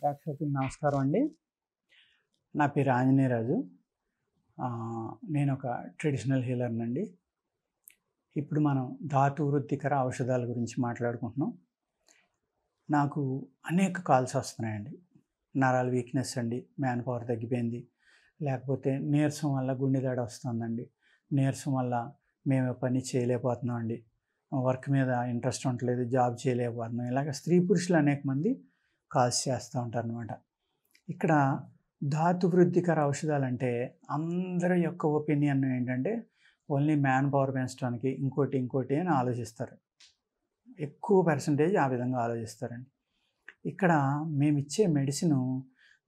ప్రేక్షకులకు నమస్కారం అండి. నా పేరు ఆంజనేయరాజు. నేను ఒక ట్రెడిషనల్ హీలర్‌నండి. ఇప్పుడు మనం ధాతు వృద్ధికర ఔషధాల గురించి మాట్లాడుకుంటున్నాం. నాకు అనేక కాల్స్ వస్తున్నాయండి. నరాల వీక్‌నెస్ అండి, మ్యాన్ పవర్ తగ్గిపోయింది. లేకపోతే నీరసం వల్ల గుండె దడ వస్తుందండి. నీరసం వల్ల మేము పని చేయలేకపోతున్నాం అండి. వర్క్ మీద ఇంట్రెస్ట్ ఉండట్లేదు, జాబ్ చేయలేకపోతున్నాం. ఇలాగ స్త్రీ పురుషులు అనేక మంది కాల్స్ చేస్తూ ఉంటారనమాట. ఇక్కడ ధాతు వృద్ధికర ఔషధాలంటే అందరి యొక్క ఒపీనియన్ ఏంటంటే ఓన్లీ మ్యాన్ పవర్ పెంచడానికి ఇంకోటి అని ఆలోచిస్తారు. ఎక్కువ పర్సంటేజ్ ఆ విధంగా ఆలోచిస్తారండి. ఇక్కడ మేమిచ్చే మెడిసిను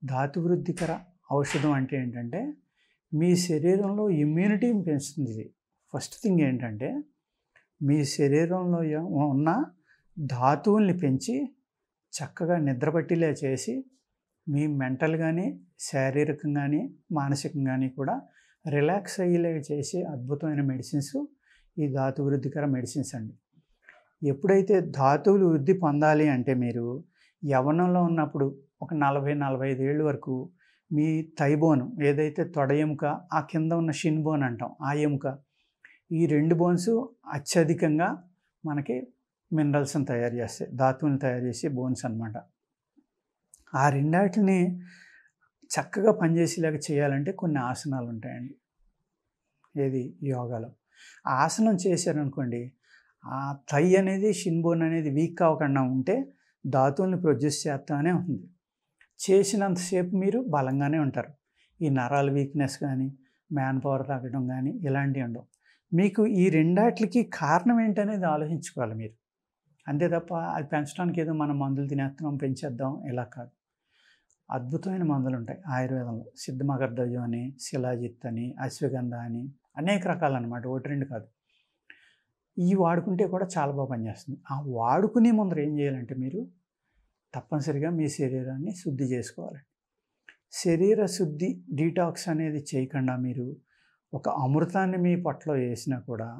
ధాతు వృద్ధికర ఔషధం అంటే ఏంటంటే మీ శరీరంలో ఇమ్యూనిటీని పెంచుతుంది. ఇది ఫస్ట్ థింగ్ ఏంటంటే మీ శరీరంలో ఉన్న ధాతువుల్ని పెంచి చక్కగా నిద్రపట్టిలే చేసి మీ మెంటల్ కానీ, శారీరకంగా కానీ, మానసికంగా కానీ కూడా రిలాక్స్ అయ్యేలాగా చేసే అద్భుతమైన మెడిసిన్స్ ఈ ధాతు వృద్ధికర మెడిసిన్స్ అండి. ఎప్పుడైతే ధాతువులు వృద్ధి పొందాలి అంటే మీరు యవ్వనంలో ఉన్నప్పుడు ఒక 40-45 ఏళ్ళ వరకు మీ థై బోన్ ఏదైతే తొడ ఎముక, ఆ కింద ఉన్న షిన్ బోన్ అంటాం, ఆ ఎముక, ఈ 2 బోన్స్ అత్యధికంగా మనకి మినరల్స్ని తయారు చేస్తాయి, ధాతువులను తయారు చేసే బోన్స్ అన్నమాట. ఆ రెండాటిని చక్కగా పనిచేసేలాగా చేయాలంటే కొన్ని ఆసనాలు ఉంటాయండి. ఏది యోగాలో ఆ ఆసనం చేశారనుకోండి, ఆ థై అనేది షిన్ బోన్ అనేది వీక్ అవ్వకుండా ఉంటే ధాతువుల్ని ప్రొడ్యూస్ చేస్తానే ఉంటుంది. చేసినంతసేపు మీరు బలంగానే ఉంటారు. ఈ నరాల వీక్నెస్ కానీ, మ్యాన్ పవర్ తగ్గడం కానీ ఇలాంటివి ఉండవు. మీకు ఈ రెండాట్లకి కారణం ఏంటనేది ఆలోచించుకోవాలి మీరు. అంతే తప్ప అది పెంచడానికి ఏదో మనం మందులు తినేస్తున్నాం పెంచేద్దాం ఇలా కాదు. అద్భుతమైన మందులు ఉంటాయి ఆయుర్వేదంలో. సిద్ధమగర్ధవ్యం అని, శిలాజిత్ అని, అశ్వగంధ అని అనేక రకాలు అన్నమాట, 1-2 కాదు. ఇవి వాడుకుంటే కూడా చాలా బాగా పనిచేస్తుంది. ఆ వాడుకునే ముందర ఏం చేయాలంటే మీరు తప్పనిసరిగా మీ శరీరాన్ని శుద్ధి చేసుకోవాలి. శరీర శుద్ధి డీటాక్స్ అనేది చేయకుండా మీరు ఒక అమృతాన్ని మీ పొట్టలో వేసినా కూడా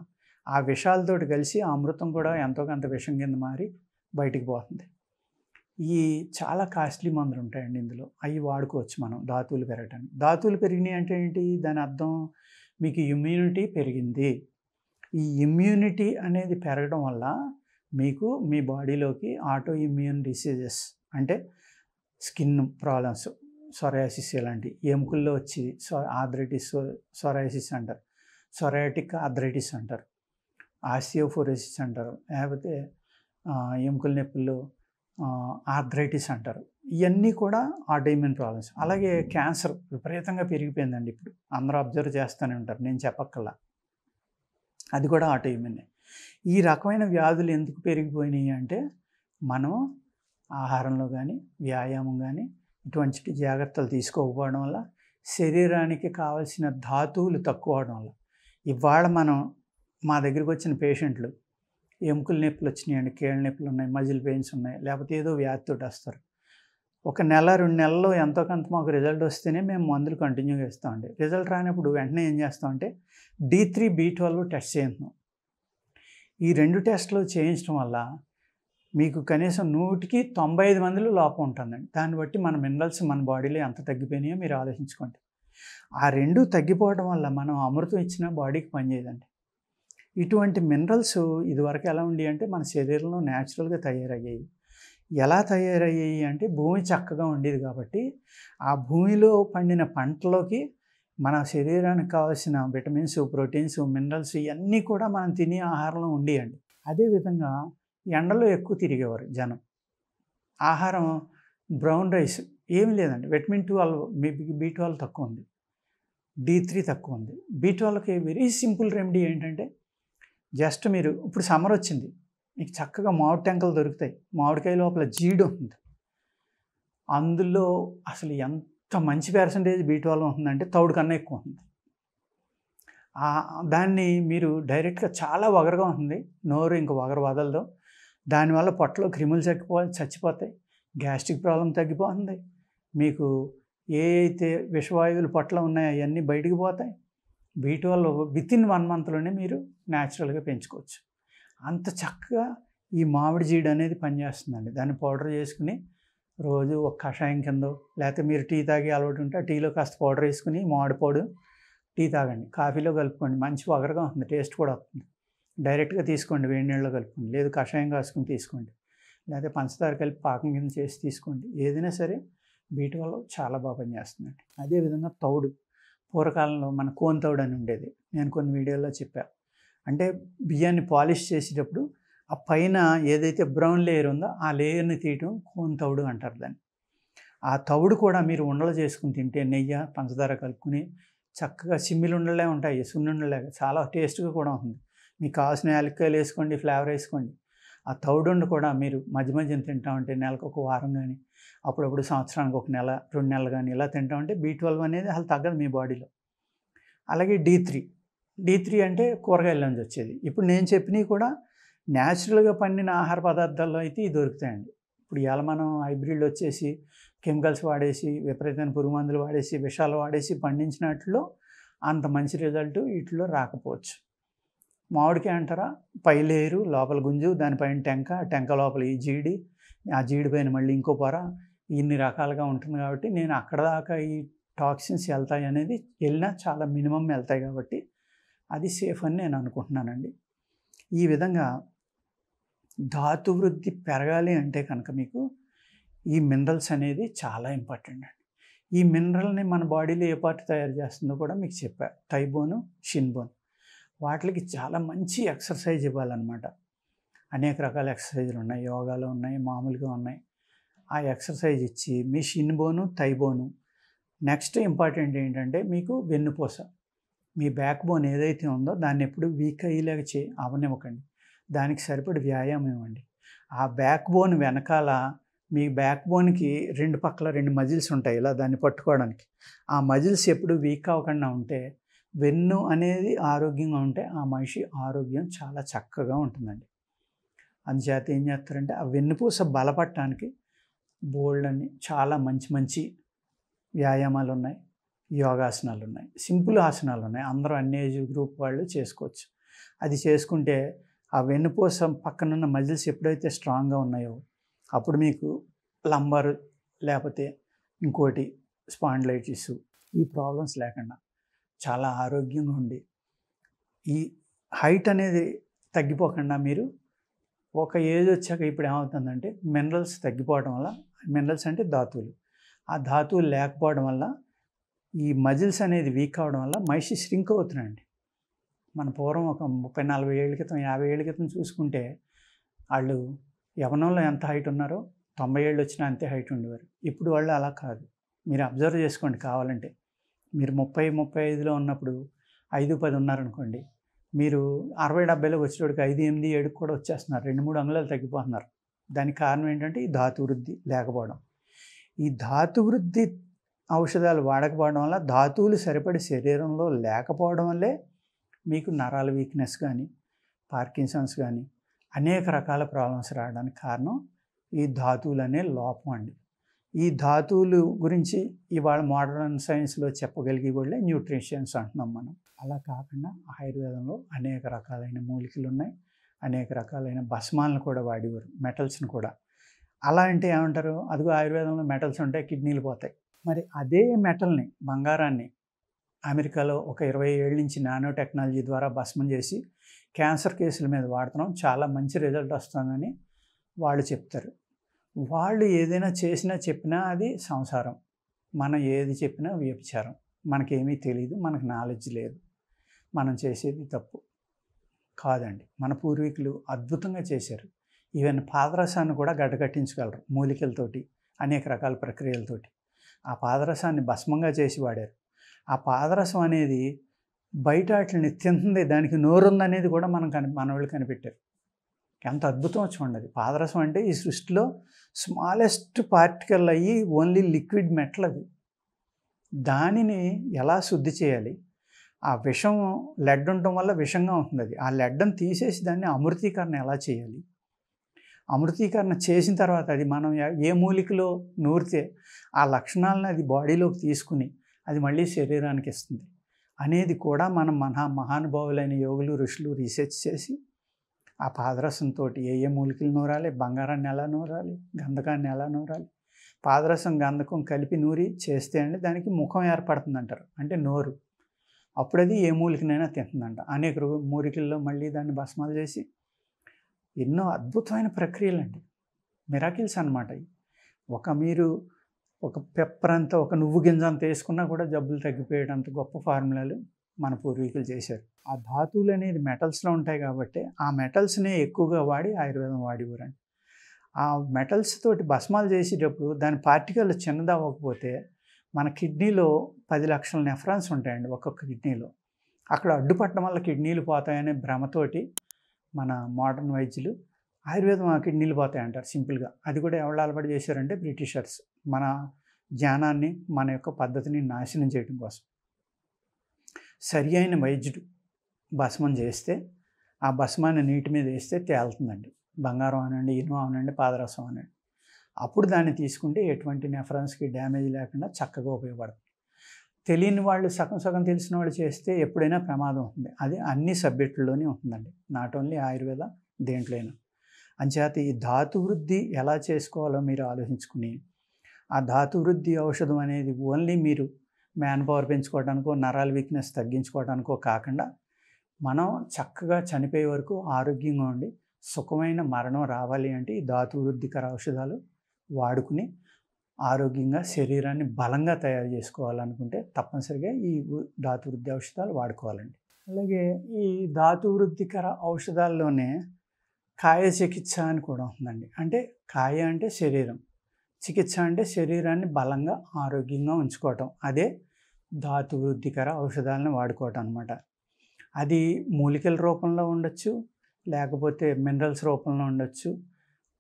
ఆ విషాలతోటి కలిసి ఆ అమృతం కూడా ఎంతో కొంత విషం కింద మారి బయటికి పోతుంది. ఈ చాలా కాస్ట్లీ మందులు ఉంటాయండి ఇందులో. అవి వాడుకోవచ్చు మనం ధాతువులు పెరగటానికి. ధాతువులు పెరిగినాయి అంటే ఏంటి? దాని అర్థం మీకు ఇమ్యూనిటీ పెరిగింది. ఈ ఇమ్యూనిటీ అనేది పెరగడం వల్ల మీకు మీ బాడీలోకి ఆటో ఇమ్యూన్ డిసీజెస్ అంటే స్కిన్ ప్రాబ్లమ్స్, సొరాసిస్ ఇలాంటి ఎముకల్లో వచ్చి ఆర్థరైటిస్, సొరాసిస్ అంటారు, సొరాటిక్ ఆర్థరైటిస్ అంటారు, ఆస్టియోపోరోసిస్ అంటారు, లేకపోతే ఎముకల నొప్పుల్లో ఆర్థరైటిస్ అంటారు. ఇవన్నీ కూడా ఆటోఇమ్యూన్ ప్రాబ్లమ్స్. అలాగే క్యాన్సర్ విపరీతంగా పెరిగిపోయిందండి ఇప్పుడు. అందరూ అబ్జర్వ్ చేస్తూనే ఉంటారు, నేను చెప్పక్కల్లా. అది కూడా ఆటోఇమ్యూనే. ఈ రకమైన వ్యాధులు ఎందుకు పెరిగిపోయినాయి అంటే మనం ఆహారంలో కానీ, వ్యాయామం కానీ ఇటువంటి జాగ్రత్తలు తీసుకోకపోవడం వల్ల, శరీరానికి కావాల్సిన ధాతువులు తక్కువ అవడం వల్ల. ఇవాళ మా దగ్గరికి వచ్చిన పేషెంట్లు ఎముకల నొప్పులు వచ్చినాయండి, కీళ్ళ నొప్పులు ఉన్నాయి, మజిల్ పెయిన్స్ ఉన్నాయి, లేకపోతే ఏదో వ్యాధితోటి వస్తారు. 1 నెల 2 నెలల్లో ఎంతో కొంత మాకు రిజల్ట్ వస్తేనే మేము మందులు కంటిన్యూగా ఇస్తామండి. రిజల్ట్ రానప్పుడు వెంటనే ఏం చేస్తామంటే D3, B12 టెస్ట్ చేయించున్నాం. ఈ 2 టెస్టులు చేయించడం వల్ల మీకు కనీసం 100కి 95 మందిలో లోపం ఉంటుందండి. దాన్ని బట్టి మన మినరల్స్ మన బాడీలో ఎంత తగ్గిపోయినాయో మీరు ఆలోచించుకోండి. ఆ 2 తగ్గిపోవడం వల్ల మనం అమృతం ఇచ్చినా బాడీకి పనిచేయదండి. ఇటువంటి మినరల్స్ ఇదివరకు ఎలా ఉండేవి అంటే మన శరీరంలో న్యాచురల్గా తయారయ్యాయి. ఎలా తయారయ్యాయి అంటే భూమి చక్కగా ఉండేది కాబట్టి ఆ భూమిలో పండిన పంటలోకి మన శరీరానికి కావాల్సిన విటమిన్స్, ప్రోటీన్స్, మినరల్స్ ఇవన్నీ కూడా మనం తినే ఆహారంలో ఉండేయండి. అదేవిధంగా ఎండలో ఎక్కువ తిరిగేవారు జనం. ఆహారం బ్రౌన్ రైస్ ఏమి లేదండి. విటమిన్ B12 తక్కువ ఉంది, D3 తక్కువ ఉంది. B12కి వెరీ సింపుల్ రెమెడీ ఏంటంటే జస్ట్ మీరు ఇప్పుడు సమ్మర్ వచ్చింది, మీకు చక్కగా మామిడి టెంకలు దొరుకుతాయి. మామిడికాయ లోపల జీడి ఉంటుంది. అందులో అసలు ఎంత మంచి పర్సంటేజ్ B12 ఉంటుందంటే తౌడు కన్నా ఎక్కువ ఉంటుంది. దాన్ని మీరు డైరెక్ట్గా చాలా వగరగా ఉంటుంది, నోరు ఇంక వగరు వదలదు. దానివల్ల పొట్టలో క్రిములు చచ్చిపోతాయి, గ్యాస్ట్రిక్ ప్రాబ్లం తగ్గిపోతుంది. మీకు ఏ అయితే విషవాయువులు పొట్టలో ఉన్నాయో అవన్నీ బయటికి పోతాయి. B12 వితిన్ 1 మంత్లోనే మీరు న్యాచురల్గా పెంచుకోవచ్చు. అంత చక్కగా ఈ మామిడి జీడి అనేది పనిచేస్తుందండి. దాన్ని పౌడర్ చేసుకుని రోజు ఒక కషాయం కిందో, లేకపోతే మీరు టీ తాగే అలవాటు ఉంటే ఆ టీలో కాస్త పౌడర్ వేసుకుని మామిడి పౌడర్ టీ తాగండి. కాఫీలో కలుపుకోండి. మంచి వగరుగా ఉంటుంది. టేస్ట్ కూడా వస్తుంది. డైరెక్ట్‌గా తీసుకోండి. వేడి నీళ్ళలో కలుపుకోండి. లేదు కషాయం కాసుకొని తీసుకోండి. లేకపోతే పంచదార కలిపి పాకం కింద చేసి తీసుకోండి. ఏదైనా సరే B12 చాలా బాగా పనిచేస్తుందండి. అదేవిధంగా తౌడు. పూర్వకాలంలో మన కోన్ తౌడు అని ఉండేది. నేను కొన్ని వీడియోల్లో చెప్పా. అంటే బియ్యాన్ని పాలిష్ చేసేటప్పుడు ఆ పైన ఏదైతే బ్రౌన్ లేయర్ ఉందో ఆ లేయర్‌ని తీయటం కోన్ తౌడు అంటారు దాన్ని. ఆ తౌడు కూడా మీరు ఉండలు చేసుకొని తింటే నెయ్యి, పంచదార కలుపుకొని చక్కగా సిమ్మిలుండలే ఉంటాయి. సున్నుండలాగా చాలా టేస్ట్‌గా కూడా ఉంటుంది. మీకు కావాల్సిన యాలక్కాయలు వేసుకోండి, ఫ్లేవర్ వేసుకోండి. ఆ తౌడుండ కూడా మీరు మధ్య మధ్యన తింటా ఉంటే నెలకు ఒక వారం కానీ, అప్పుడప్పుడు సంవత్సరానికి ఒక నెల, 2 నెలలు కానీ ఇలా తింటా ఉంటే B12 అనేది అసలు తగ్గదు మీ బాడీలో. అలాగే D3 అంటే కూరగాయల నుంచి వచ్చేది. ఇప్పుడు నేను చెప్పినవి కూడా న్యాచురల్‌గా పండిన ఆహార పదార్థాల్లో అయితే ఇవి దొరుకుతాయండి. ఇప్పుడు ఇవాళ మనం హైబ్రిడ్లు వచ్చేసి కెమికల్స్ వాడేసి, విపరీతమైన పురుగు మందులు వాడేసి, విషాలు వాడేసి పండించినట్లో అంత మంచి రిజల్ట్ వీటిలో రాకపోవచ్చు. మామిడికాయ అంటారా? పై లేయరు, లోపల గుంజు, దానిపైన టెంక లోపల ఈ జీడి, ఆ జీడి పైన మళ్ళీ ఇంకో పొర, ఇన్ని రకాలుగా ఉంటుంది కాబట్టి నేను అక్కడ దాకా ఈ టాక్సిన్స్ వెళ్తాయి అనేది వెళ్ళినా చాలా మినిమం వెళ్తాయి కాబట్టి అది సేఫ్ అని నేను అనుకుంటున్నానండి. ఈ విధంగా ధాతు వృద్ధి పెరగాలి అంటే కనుక మీకు ఈ మినరల్స్ అనేది చాలా ఇంపార్టెంట్ అండి. ఈ మినరల్ని మన బాడీలో ఏ పార్ట్ తయారు చేస్తుందో కూడా మీకు చెప్పా. థై బోను, షిన్ బోన్. వాటికి చాలా మంచి ఎక్సర్సైజ్ ఇవ్వాలన్నమాట. అనేక రకాల ఎక్సర్సైజులు ఉన్నాయి. యోగాలో ఉన్నాయి, మామూలుగా ఉన్నాయి. ఆ ఎక్సర్సైజ్ ఇచ్చి మీ షిన్ బోను, థై బోను, నెక్స్ట్ ఇంపార్టెంట్ ఏంటంటే మీకు వెన్నుపూస. మీ బ్యాక్ బోన్ ఏదైతే ఉందో దాన్ని ఎప్పుడు వీక్ అయ్యేలాగా అవనివ్వకండి. దానికి సరిపడి వ్యాయామం ఇవ్వండి. ఆ బ్యాక్ బోన్ వెనకాల మీ బ్యాక్ బోన్‌కి 2 పక్కల 2 మజిల్స్ ఉంటాయి ఇలా దాన్ని పట్టుకోవడానికి. ఆ మజిల్స్ ఎప్పుడు వీక్ అవ్వకుండా ఉంటే, వెన్ను అనేది ఆరోగ్యంగా ఉంటే ఆ మనిషి ఆరోగ్యం చాలా చక్కగా ఉంటుందండి. అందుచేత ఏం చేస్తారంటే ఆ వెన్నుపూస బలపడటానికి బోలెడన్ని చాలా మంచి వ్యాయామాలు ఉన్నాయి. యోగాసనాలు ఉన్నాయి. సింపుల్ ఆసనాలు ఉన్నాయి. అందరూ అన్ని ఏజ్ గ్రూప్ వాళ్ళు చేసుకోవచ్చు. అది చేసుకుంటే ఆ వెన్నుపూస పక్కనున్న మజిల్స్ ఎప్పుడైతే స్ట్రాంగ్‌గా ఉన్నాయో అప్పుడు మీకు లంబర్ లేకపోతే ఇంకోటి స్పాండిలైటిస్ ఈ ప్రాబ్లమ్స్ లేకుండా చాలా ఆరోగ్యంగా ఉండి ఈ హైట్ అనేది తగ్గిపోకుండా మీరు ఒక ఏజ్ వచ్చాక ఇప్పుడు ఏమవుతుందంటే మినరల్స్ తగ్గిపోవడం వల్ల, మినరల్స్ అంటే ధాతువులు, ఆ ధాతువులు లేకపోవడం వల్ల ఈ మజిల్స్ అనేది వీక్ అవ్వడం వల్ల మనిషి ష్రింక్ అవుతున్నాడండి. మన పూర్వం ఒక 30-40 ఏళ్ల క్రితం, 50 ఏళ్ల క్రితం చూసుకుంటే వాళ్ళు యవ్వనంలో ఎంత హైట్ ఉన్నారో 90 ఏళ్ళు వచ్చినా అంతే హైట్ ఉండేవారు. ఇప్పుడు వాళ్ళు అలా కాదు. మీరు అబ్జర్వ్ చేసుకోండి కావాలంటే. మీరు 30-35లో ఉన్నప్పుడు 5-10 ఉన్నారనుకోండి. మీరు 60-70లోకి వచ్చేటప్పటికి 5-8-7కి కూడా వచ్చేస్తున్నారు. 2-3 అంగుళాలు తగ్గిపోతున్నారు. దానికి కారణం ఏంటంటే ఈ ధాతు వృద్ధి లేకపోవడం. ఈ ధాతు వృద్ధి ఔషధాలు వాడకపోవడం వల్ల ధాతువులు సరిపడి శరీరంలో లేకపోవడం వల్లే మీకు నరాల వీక్‌నెస్ కానీ, పార్కిన్సన్స్ కానీ అనేక రకాల ప్రాబ్లమ్స్ రావడానికి కారణం ఈ ధాతువులనే లోపం అండి. ఈ ధాతువులు గురించి ఇవాళ మోడర్న్ సైన్స్‌లో చెప్పగలిగే వాళ్ళే న్యూట్రిషియన్స్ అంటున్నాం మనం. అలా కాకుండా ఆయుర్వేదంలో అనేక రకాలైన మూలికలు ఉన్నాయి. అనేక రకాలైన భస్మాలను కూడా వాడేవారు, మెటల్స్‌ని కూడా. అలా అంటే ఏమంటారు? అదిగో ఆయుర్వేదంలో మెటల్స్ ఉంటాయి, కిడ్నీలు పోతాయి. మరి అదే మెటల్‌ని, బంగారాన్ని అమెరికాలో ఒక 20 ఏళ్ల నుంచి నానో టెక్నాలజీ ద్వారా భస్మం చేసి క్యాన్సర్ కేసుల మీద వాడుతున్నాం. చాలా మంచి రిజల్ట్ వస్తుందని వాళ్ళు చెప్తారు. వాళ్ళు ఏదైనా చేసినా చెప్పినా అది సంసారం. మనం ఏది చెప్పినా వ్యభిచారం. మనకేమీ తెలీదు. మనకు నాలెడ్జ్ లేదు. మనం చేసేది తప్పు కాదండి. మన పూర్వీకులు అద్భుతంగా చేశారు. ఈవెన్ పాదరసాన్ని కూడా గడ్డకట్టించగలరు మూలికలతోటి, అనేక రకాల ప్రక్రియలతోటి. ఆ పాదరసాన్ని భస్మంగా చేసి వాడారు. ఆ పాదరసం అనేది బయట వాటిని తింటుంది, దానికి నోరుందనేది కూడా మనోళ్ళు కనిపెట్టారు. ఎంత అద్భుతం చూడండి. పాదరసం అంటే ఈ సృష్టిలో స్మాలెస్ట్ పార్టికల్ అయ్యి ఓన్లీ లిక్విడ్ మెటల్ అది. దానిని ఎలా శుద్ధి చేయాలి? ఆ విషం లెడ్ ఉండటం వల్ల విషంగా ఉంటుంది అది. ఆ లెడ్ని తీసేసి దాన్ని అమృతీకరణ ఎలా చేయాలి? అమృతీకరణ చేసిన తర్వాత అది మనం ఏ మూలికలో నూరితే ఆ లక్షణాలను అది బాడీలోకి తీసుకుని అది మళ్ళీ శరీరానికి ఇస్తుంది అనేది కూడా మనం మహానుభావులైన యోగులు, ఋషులు రీసెర్చ్ చేసి ఆ పాదరసంతో ఏ మూలికలు నూరాలి, బంగారాన్ని ఎలా నూరాలి, గంధకాన్ని ఎలా నూరాలి, పాదరసం గంధకం కలిపి నూరి చేస్తే అండి దానికి ముఖం ఏర్పడుతుందంటారు, అంటే నోరు. అప్పుడది ఏ మూలికనైనా తింటుందంట. అనేక మూలికల్లో మళ్ళీ దాన్ని భస్మాలు చేసి ఎన్నో అద్భుతమైన ప్రక్రియలండి, మిరాకిల్స్ అనమాట ఇవి. మీరు ఒక పెప్పర్ అంతా, ఒక నువ్వు గింజ అంత వేసుకున్నా కూడా జబ్బులు తగ్గిపోయేటంత గొప్ప ఫార్ములాలు మన పూర్వీకులు చేశారు. ఆ ధాతువులు అనేది మెటల్స్లో ఉంటాయి కాబట్టి ఆ మెటల్స్నే ఎక్కువగా వాడి ఆయుర్వేదం వాడేవారండి. ఆ మెటల్స్ తోటి భస్మాలు చేసేటప్పుడు దాని పార్టికల్ చిన్నదవ్వకపోతే మన కిడ్నీలో 10 లక్షల నెఫ్రాన్స్ ఉంటాయండి ఒక్కొక్క కిడ్నీలో. అక్కడ అడ్డుపట్టడం వల్ల కిడ్నీలు పోతాయనే భ్రమతోటి మన మోడర్న్ వైద్యులు ఆయుర్వేదం ఆ కిడ్నీలు పోతాయి అంటారు సింపుల్గా. అది కూడా ఎవరు అలవాటు చేశారంటే బ్రిటిషర్స్, మన జ్ఞానాన్ని, మన యొక్క పద్ధతిని నాశనం చేయడం కోసం. సరి అయిన వైద్యుడు భస్మం చేస్తే ఆ భస్మాన్ని నీటి మీద వేస్తే తేలుతుందండి. బంగారం అనండి, ఇనుము అనండి, పాదరసం అనండి. అప్పుడు దాన్ని తీసుకుంటే ఎటువంటి నెఫ్రాన్స్కి డ్యామేజ్ లేకుండా చక్కగా ఉపయోగపడుతుంది. తెలియని వాళ్ళు, సగం సగం తెలిసిన వాళ్ళు చేస్తే ఎప్పుడైనా ప్రమాదం ఉంటుంది. అది అన్ని సబ్జెక్టుల్లోనే ఉంటుందండి, నాట్ ఓన్లీ ఆయుర్వేద, దేంట్లోనైనా. అంచేత ఈ ధాతువృద్ధి ఎలా చేసుకోవాలో మీరు ఆలోచించుకుని, ఆ ధాతువృద్ధి ఔషధం అనేది ఓన్లీ మీరు మ్యాన్ పవర్ పెంచుకోవడానికో, నరాల వీక్నెస్ తగ్గించుకోవడానికో కాకుండా మనం చక్కగా చనిపోయే వరకు ఆరోగ్యంగా ఉండి సుఖమైన మరణం రావాలి అంటే ఈ ధాతువృద్ధికర ఔషధాలు వాడుకుని ఆరోగ్యంగా శరీరాన్ని బలంగా తయారు చేసుకోవాలనుకుంటే తప్పనిసరిగా ఈ ధాతువృద్ధి ఔషధాలు వాడుకోవాలండి. అలాగే ఈ ధాతువృద్ధికర ఔషధాల్లోనే కాయ చికిత్స అని కూడా ఉందండి. అంటే కాయ అంటే శరీరం, చికిత్స అంటే శరీరాన్ని బలంగా ఆరోగ్యంగా ఉంచుకోవటం. అదే ధాతువృద్ధికర ఔషధాలను వాడుకోవటం అనమాట. అది మూలికల రూపంలో ఉండొచ్చు, లేకపోతే మినరల్స్ రూపంలో ఉండొచ్చు,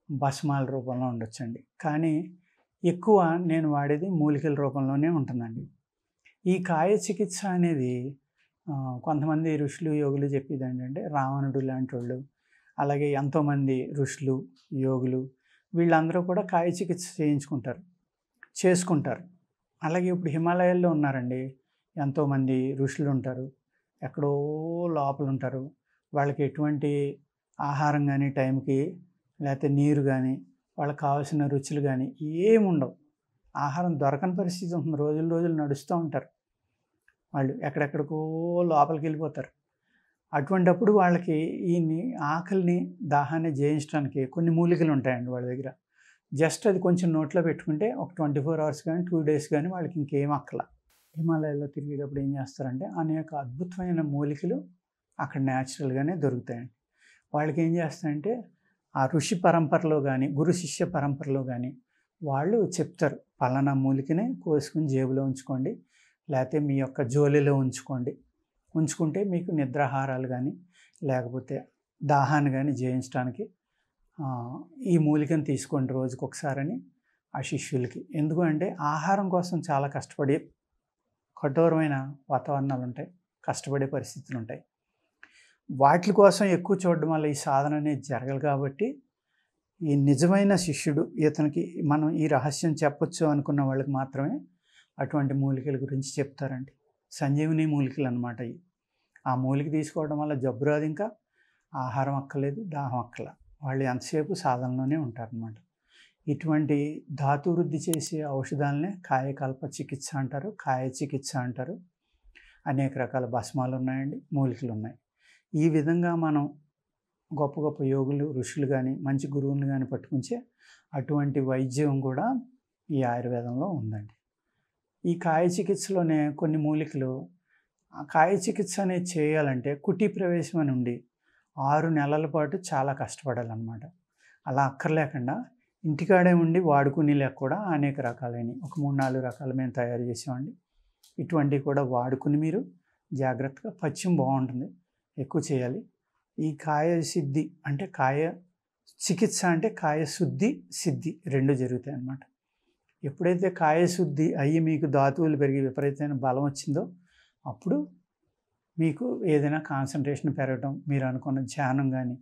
భస్మాల రూపంలో ఉండొచ్చండి. కానీ ఎక్కువ నేను వాడేది మూలికల రూపంలోనే ఉంటుందండి. ఈ కాయ చికిత్స అనేది కొంతమంది ఋషులు, యోగులు చెప్పేది ఏంటంటే, రావణుడు లాంటి వాళ్ళు, అలాగే ఎంతోమంది ఋషులు, యోగులు వీళ్ళందరూ కూడా కాయ చికిత్స చేసుకుంటారు. అలాగే ఇప్పుడు హిమాలయాల్లో ఉన్నారండి, ఎంతోమంది ఋషులు ఉంటారు, ఎక్కడో లోపల ఉంటారు. వాళ్ళకి ఎటువంటి ఆహారం కానీ టైంకి, లేకపోతే నీరు కానీ, వాళ్ళకి కావాల్సిన రుచులు కానీ ఏముండవు. ఆహారం దొరకని పరిస్థితి ఉంటుంది. రోజులు నడుస్తూ ఉంటారు. వాళ్ళు ఎక్కడెక్కడికో లోపలికి వెళ్ళిపోతారు. అటువంటప్పుడు వాళ్ళకి ఈ ఆకలిని, దాహాన్ని జయించడానికి కొన్ని మూలికలు ఉంటాయండి వాళ్ళ దగ్గర. జస్ట్ అది కొంచెం నోట్లో పెట్టుకుంటే ఒక 24 అవర్స్ కానీ 2 డేస్ కానీ వాళ్ళకి ఇంకేం అక్కల. హిమాలయాల్లో తిరిగేటప్పుడు ఏం చేస్తారంటే అనేక అద్భుతమైన మూలికలు అక్కడ న్యాచురల్గానే దొరుకుతాయండి. వాళ్ళకి ఏం చేస్తారంటే ఆ ఋషి పరంపరలో కానీ, గురు శిష్య పరంపరలో కానీ వాళ్ళు చెప్తారు, పలానా మూలికనే కోసుకుని జేబులో ఉంచుకోండి, లేకపోతే మీ యొక్క జోలిలో ఉంచుకుంటే మీకు నిద్రాహారాలు కానీ, లేకపోతే దాహాన్ని కానీ జయించడానికి ఈ మూలికను తీసుకోండి రోజుకొకసారని ఆ శిష్యులకి. ఎందుకు అంటే ఆహారం కోసం చాలా కష్టపడే కఠోరమైన వాతావరణాలు ఉంటాయి, కష్టపడే పరిస్థితులు ఉంటాయి. వాటి కోసం ఎక్కువ చూడడం వల్ల ఈ సాధన అనేది జరగదు. కాబట్టి ఈ నిజమైన శిష్యుడు, ఇతనికి మనం ఈ రహస్యం చెప్పొచ్చు అనుకున్న వాళ్ళకి మాత్రమే అటువంటి మూలికల గురించి చెప్తారండి. సంజీవని మూలికలు అన్నమాట ఇవి. ఆ మూలిక తీసుకోవడం వల్ల జబ్బు రాదు, ఇంకా ఆహారం అక్కర్లేదు, దాహం అక్కల. వాళ్ళు ఎంతసేపు సాధనలోనే ఉంటారనమాట. ఇటువంటి ధాతువృద్ధి చేసే ఔషధాలనే కాయకల్ప చికిత్స అంటారు, కాయ చికిత్స అంటారు. అనేక రకాల భస్మాలు ఉన్నాయండి, మూలికలు ఉన్నాయి. ఈ విధంగా మనం గొప్ప గొప్ప యోగులు, ఋషులు కానీ, మంచి గురువులను కానీ పట్టుకుంటే అటువంటి వైద్యం కూడా ఈ ఆయుర్వేదంలో ఉందండి. ఈ కాయ చికిత్సలోనే కొన్ని మూలికలు, ఆ కాయ చికిత్స అనేది చేయాలంటే కుటీ ప్రవేశం అని ఉండి 6 నెలల పాటు చాలా కష్టపడాలన్నమాట. అలా అక్కర్లేకుండా ఇంటికాడే ఉండి వాడుకునేలాగా కూడా అనేక రకాలైనవి, ఒక 3-4 రకాలు మేము తయారు చేసామండి. ఇటువంటివి కూడా వాడుకుని మీరు జాగ్రత్తగా, పచ్చిం బాగుంటుంది, ఎక్కువ చేయాలి. ఈ కాయ సిద్ధి అంటే కాయ చికిత్స అంటే కాయ శుద్ధి, సిద్ధి 2 జరుగుతాయి అన్నమాట. ఎప్పుడైతే కాయ శుద్ధి అయ్యి మీకు ధాతువులు పెరిగి విపరీతమైన బలం వచ్చిందో అప్పుడు మీకు ఏదైనా కాన్సన్ట్రేషన్ పెరగటం, మీరు అనుకున్న ధ్యానం కానీ,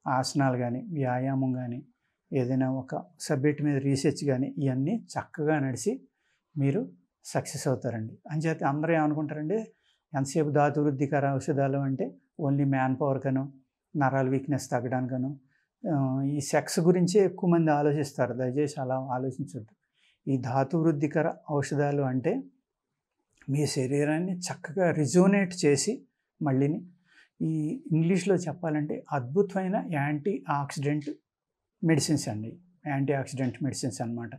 ఆసనాలు కానీ, వ్యాయామం కానీ, ఏదైనా ఒక సబ్జెక్ట్ మీద రీసెర్చ్ కానీ ఇవన్నీ చక్కగా నడిచి మీరు సక్సెస్ అవుతారండి. అంచేత అందరూ ఏమనుకుంటారంటే ఎంతసేపు ధాతువృద్ధికర ఔషధాలు అంటే ఓన్లీ మ్యాన్ పవర్ కనో, నరాల వీక్నెస్ తగ్గడానికనో, ఈ సెక్స్ గురించే ఎక్కువ మంది ఆలోచిస్తారు. దయచేసి అలా ఆలోచించొద్దు. ఈ ధాతువృద్ధికర ఔషధాలు అంటే మీ శరీరాన్ని చక్కగా రిజోనేట్ చేసి మళ్ళీని ఈ ఇంగ్లీష్లో చెప్పాలంటే అద్భుతమైన యాంటీ ఆక్సిడెంట్ మెడిసిన్స్ అండి. యాంటీ ఆక్సిడెంట్ మెడిసిన్స్ అన్నమాట.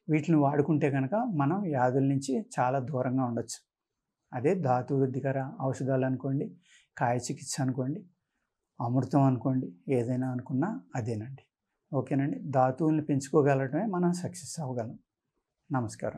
వీటిని వాడుకుంటే కనుక మనం వ్యాధుల నుంచి చాలా దూరంగా ఉండొచ్చు. అదే ధాతువృద్ధికర ఔషధాలు అనుకోండి, కాయ చికిత్స అనుకోండి, అమృతం అనుకోండి, ఏదైనా అనుకున్నా అదేనండి. ఓకేనండి. ధాతువుల్ని పెంచుకోగలగడమే మనం సక్సెస్ అవ్వగలం. నమస్కారం.